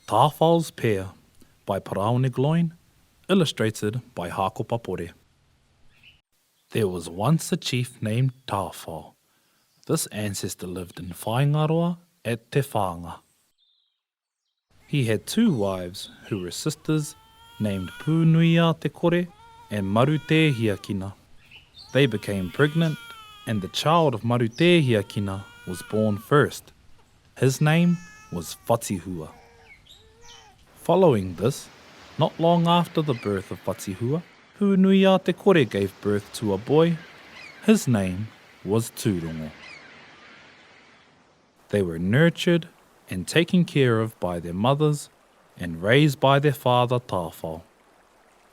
Tāwhao's Pair by Paraone Gloin, illustrated by Hako Papore. There was once a chief named Tāwhao. This ancestor lived in Whaingaroa at Te Whanga. He had two wives who were sisters named Pūnuia Te Kore and Marutehiakina. They became pregnant, and the child of Marutehiakina was born first. His name was Whatihua. Following this, not long after the birth of Whatihua, Pūnuia Te Kore gave birth to a boy. His name was Tūrongo. They were nurtured and taken care of by their mothers and raised by their father Tāwhao.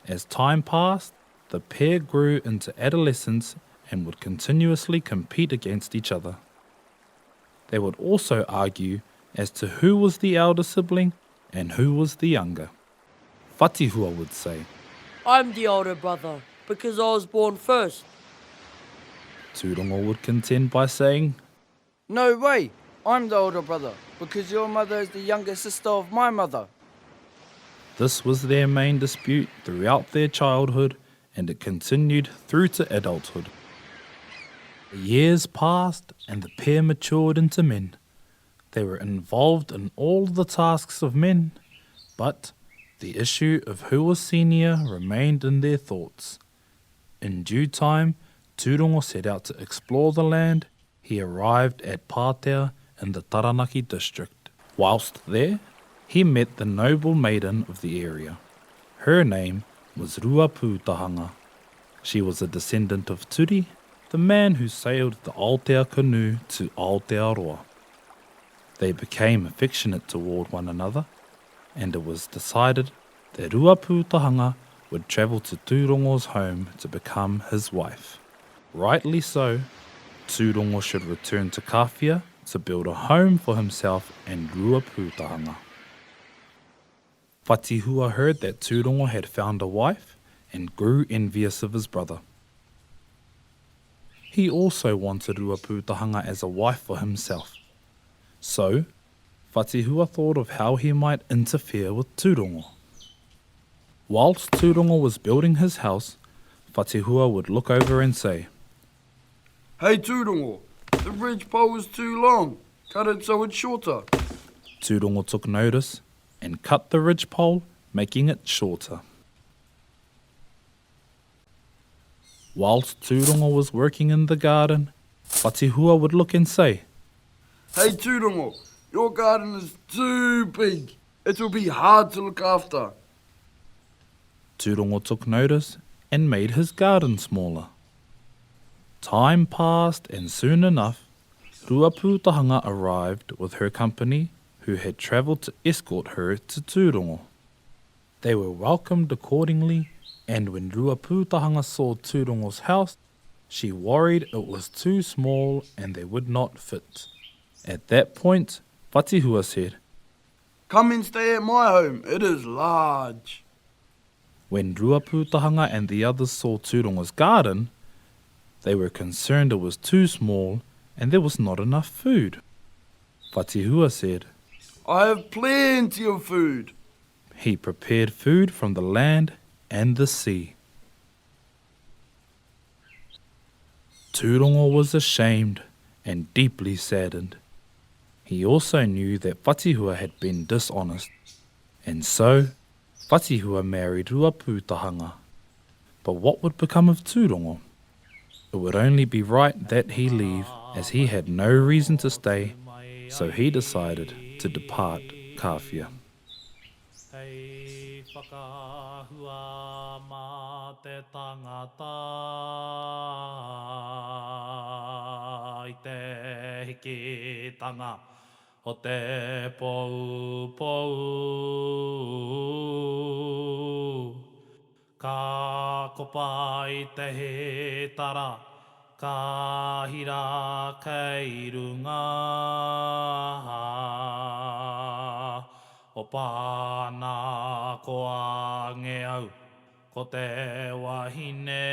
As time passed, the pair grew into adolescence and would continuously compete against each other. They would also argue as to who was the elder sibling and who was the younger. Whatihua would say, "I'm the older brother because I was born first." Tūrongo would contend by saying, "No way, I'm the older brother because your mother is the younger sister of my mother." This was their main dispute throughout their childhood, and it continued through to adulthood. The years passed and the pair matured into men. They were involved in all the tasks of men, but the issue of who was senior remained in their thoughts. In due time, Tūrongo set out to explore the land. He arrived at Pātea in the Taranaki district. Whilst there, he met the noble maiden of the area. Her name was Ruapūtahanga. She was a descendant of Turi, the man who sailed the Aotea canoe to Aotearoa. They became affectionate toward one another, and it was decided that Ruapūtahanga would travel to Tūrongo's home to become his wife. Rightly so, Tūrongo should return to Kawhia to build a home for himself and Ruapūtahanga. Whatihua heard that Tūrongo had found a wife and grew envious of his brother. He also wanted Ruapūtahanga as a wife for himself. So, Whatihua thought of how he might interfere with Tūrongo. Whilst Tūrongo was building his house, Whatihua would look over and say, "Hey Tūrongo, the ridge pole is too long. Cut it so it's shorter." Tūrongo took notice and cut the ridgepole, making it shorter. Whilst Tūrongo was working in the garden, Whatihua would look and say, "Hey Tūrongo, your garden is too big. It will be hard to look after." Tūrongo took notice and made his garden smaller. Time passed, and soon enough, Ruapūtahanga arrived with her company, who had travelled to escort her to Tūrongo. They were welcomed accordingly, and when Ruapūtahanga saw Tūrongo's house, she worried it was too small and they would not fit. At that point, Whatihua said, "Come and stay at my home, it is large." When Ruapūtahanga and the others saw Tūrongo's garden, they were concerned it was too small and there was not enough food. Whatihua said, "I have plenty of food." He prepared food from the land and the sea. Tūrongo was ashamed and deeply saddened. He also knew that Whatihua had been dishonest, and so Whatihua married Ruapūtahanga. But what would become of Tūrongo? It would only be right that he leave, as he had no reason to stay, so he decided to depart Kawhia. Hei whakahua mā te tangata I te hikitanga o te pou. Ka kopa I te hetara, ka hira kei runga. O pāna ko a nge au, ko te wahine.